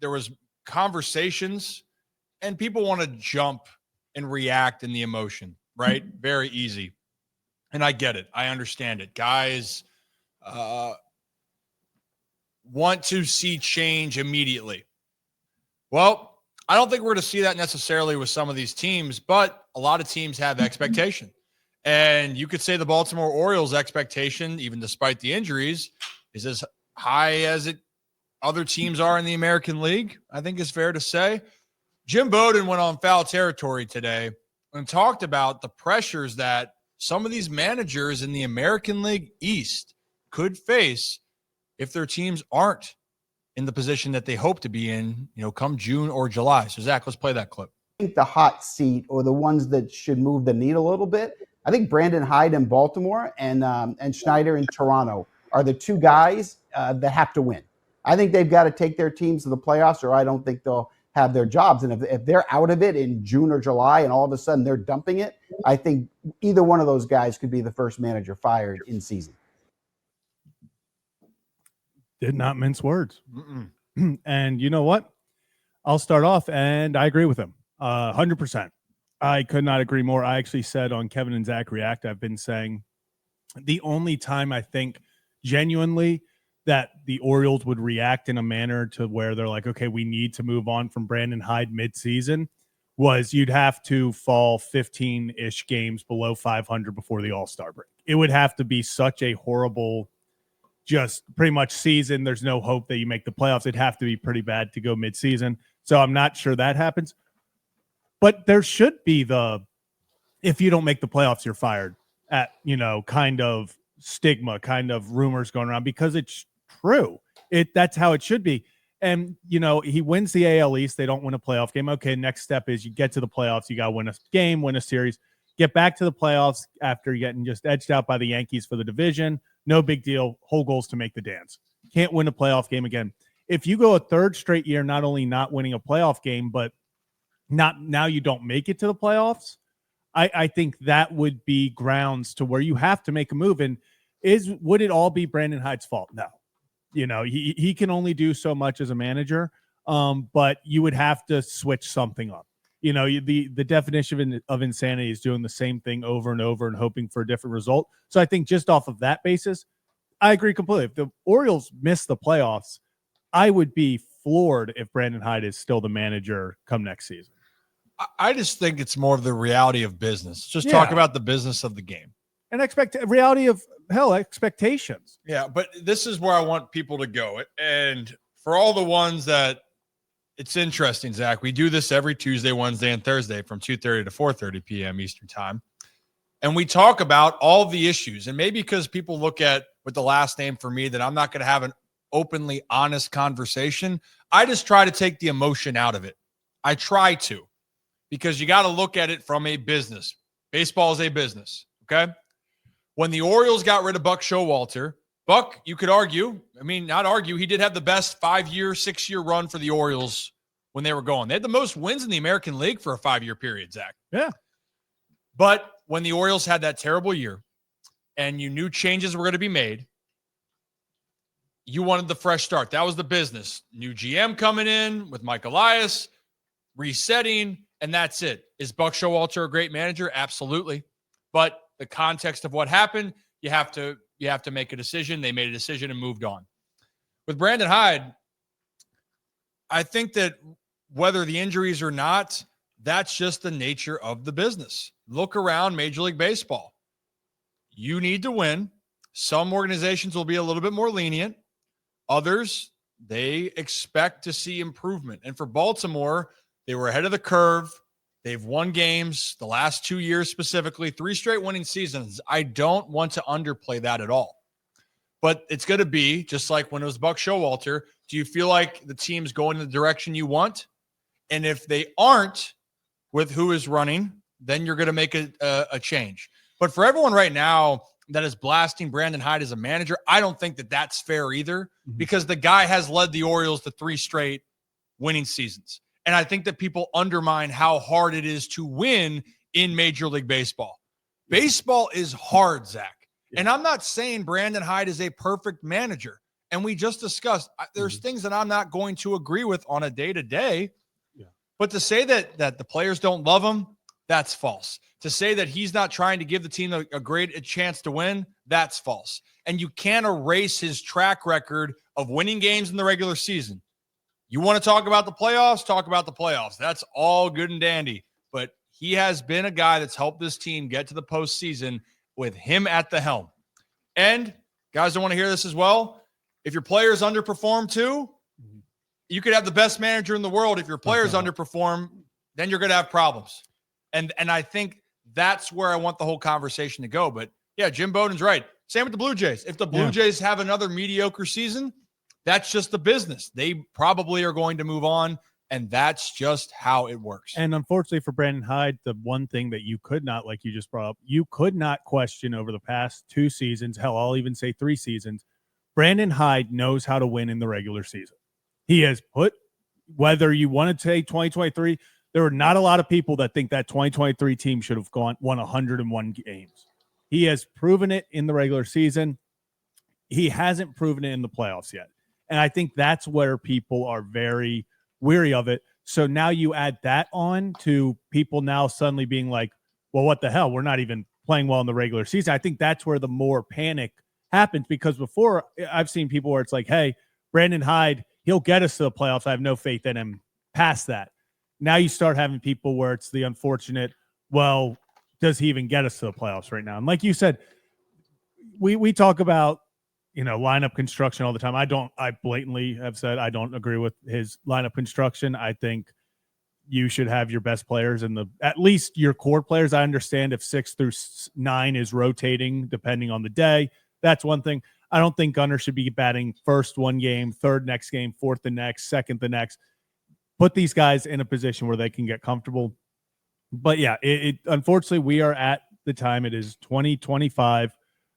there was conversations, and people want to jump and react in the emotion, right? Very easy. And I get it. I understand it. Guys want to see change immediately. Well, I don't think we're going to see that necessarily with some of these teams, but a lot of teams have expectation. And you could say the Baltimore Orioles' expectation, even despite the injuries, is as high as other teams are in the American League, I think is fair to say. Jim Bowden went on Foul Territory today and talked about the pressures that some of these managers in the American League East could face if their teams aren't in the position that they hope to be in, come June or July. So, Zach, let's play that clip. I think the hot seat or the ones that should move the needle a little bit, I think Brandon Hyde in Baltimore and Schneider in Toronto are the two guys that have to win. I think they've got to take their teams to the playoffs, or I don't think they'll have their jobs. And if they're out of it in June or July and all of a sudden they're dumping it, I think either one of those guys could be the first manager fired in season. Did not mince words. And you know what? I'll start off, and I agree with him 100%. I could not agree more. I actually said on Kevin and Zach React, I've been saying the only time I think genuinely that the Orioles would react in a manner to where they're like, okay, we need to move on from Brandon Hyde midseason was you'd have to fall 15-ish games below 500 before the All-Star break. It would have to be such a horrible just pretty much season. There's no hope that you make the playoffs. It'd have to be pretty bad to go midseason. So I'm not sure that happens. But there should be if you don't make the playoffs, you're fired at, kind of stigma, kind of rumors going around because it's true. That's how it should be. And, he wins the AL East. They don't win a playoff game. Okay, next step is you get to the playoffs. You got to win a game, win a series, get back to the playoffs after getting just edged out by the Yankees for the division. No big deal. Whole goal is to make the dance. Can't win a playoff game again. If you go a third straight year, not only not winning a playoff game, but now you don't make it to the playoffs, I think that would be grounds to where you have to make a move. And would it all be Brandon Hyde's fault? No. He can only do so much as a manager, but you would have to switch something up. The definition of insanity is doing the same thing over and over and hoping for a different result. So I think just off of that basis, I agree completely. If the Orioles miss the playoffs, I would be floored if Brandon Hyde is still the manager come next season. I just think it's more of the reality of business. Just talk about the business of the game. And reality of, expectations. Yeah, but this is where I want people to go. And for all the ones that, it's interesting, Zach. We do this every Tuesday, Wednesday, and Thursday from 2:30 to 4:30 p.m. Eastern time. And we talk about all the issues. And maybe because people look at with the last name for me that I'm not going to have an openly honest conversation, I just try to take the emotion out of it. I try to, because you got to look at it from a business. Baseball is a business, okay? When the Orioles got rid of Buck Showalter, Buck, you could argue, not argue, he did have the best 5-year, 6-year run for the Orioles when they were going. They had the most wins in the American League for a 5-year period, Zach. Yeah. But when the Orioles had that terrible year and you knew changes were going to be made, you wanted the fresh start. That was the business. New GM coming in with Mike Elias, resetting, and that's it. Is Buck Showalter a great manager? Absolutely. But the context of what happened, you have to make a decision. They made a decision and moved on. With Brandon Hyde, I think that whether the injuries or not, that's just the nature of the business. Look around Major League Baseball. You need to win. Some organizations will be a little bit more lenient. Others, they expect to see improvement. And for Baltimore, they were ahead of the curve. They've won games the last 2 years, specifically 3 straight winning seasons. I don't want to underplay that at all. But it's going to be just like when it was Buck Showalter. Do you feel like the team's going in the direction you want? And if they aren't with who is running, then you're going to make a change. But for everyone right now that is blasting Brandon Hyde as a manager, I don't think that that's fair either, because the guy has led the Orioles to 3 straight winning seasons. And I think that people undermine how hard it is to win in Major League Baseball. Baseball is hard, Zach. Yeah. And I'm not saying Brandon Hyde is a perfect manager. And we just discussed there's things that I'm not going to agree with on a day-to-day. Yeah. But to say that the players don't love him, that's false. To say that he's not trying to give the team a great chance to win, that's false. And you can't erase his track record of winning games in the regular season. You want to talk about the playoffs? Talk about the playoffs. That's all good and dandy. But he has been a guy that's helped this team get to the postseason with him at the helm. And guys don't want to hear this as well. If your players underperform too, you could have the best manager in the world. If your players underperform, then you're going to have problems. And I think that's where I want the whole conversation to go. But yeah, Jim Bowden's right. Same with the Blue Jays. If the Blue Jays have another mediocre season, that's just the business. They probably are going to move on, and that's just how it works. And unfortunately for Brandon Hyde, the one thing that you could not, like you just brought up, you could not question over the past 2 seasons, hell, I'll even say 3 seasons, Brandon Hyde knows how to win in the regular season. He has put, whether you want to take 2023, there are not a lot of people that think that 2023 team should have won 101 games. He has proven it in the regular season. He hasn't proven it in the playoffs yet. And I think that's where people are very weary of it. So now you add that on to people now suddenly being like, well, what the hell? We're not even playing well in the regular season. I think that's where the more panic happens, because before I've seen people where it's like, hey, Brandon Hyde, he'll get us to the playoffs. I have no faith in him past that. Now you start having people where it's the unfortunate, well, does he even get us to the playoffs right now? And like you said, we talk about, lineup construction all the time. I blatantly have said I don't agree with his lineup construction. I think you should have your best players at least your core players. I understand if 6 through 9 is rotating depending on the day. That's one thing. I don't think Gunnar should be batting first one game, third next game, fourth the next, second the next. Put these guys in a position where they can get comfortable. But yeah, it unfortunately we are at the time. It is 2025.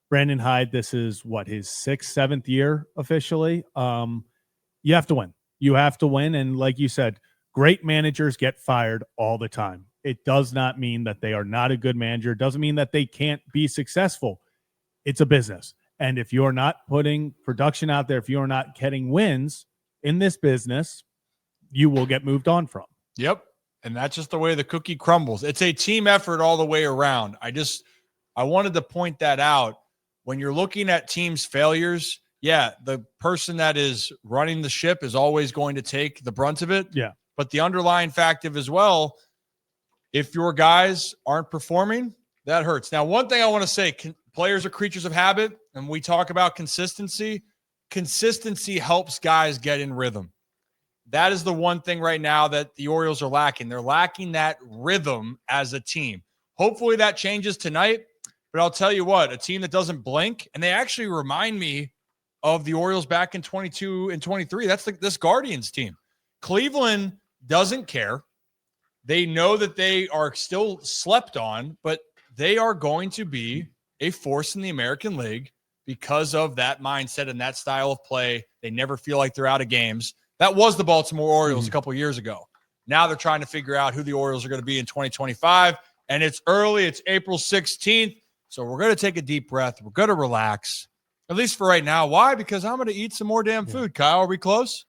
Brandon Hyde, this is his 6th, 7th year officially. You have to win. You have to win. And like you said, great managers get fired all the time. It does not mean that they are not a good manager. It doesn't mean that they can't be successful. It's a business. And if you're not putting production out there, if you're not getting wins in this business, you will get moved on from. Yep. And that's just the way the cookie crumbles. It's a team effort all the way around. I wanted to point that out. When you're looking at teams' failures, yeah, the person that is running the ship is always going to take the brunt of it. Yeah. But the underlying fact of as well, if your guys aren't performing, that hurts. Now, one thing I want to say, players are creatures of habit, and we talk about consistency. Consistency helps guys get in rhythm. That is the one thing right now that the Orioles are lacking. They're lacking that rhythm as a team. Hopefully that changes tonight. But I'll tell you what, a team that doesn't blink, and they actually remind me of the Orioles back in 22 and 23. That's this Guardians team. Cleveland doesn't care. They know that they are still slept on, but they are going to be a force in the American League because of that mindset and that style of play. They never feel like they're out of games. That was the Baltimore Orioles a couple of years ago. Now they're trying to figure out who the Orioles are going to be in 2025, and it's early. It's April 16th. So we're going to take a deep breath. We're going to relax, at least for right now. Why? Because I'm going to eat some more damn food. Kyle, are we close?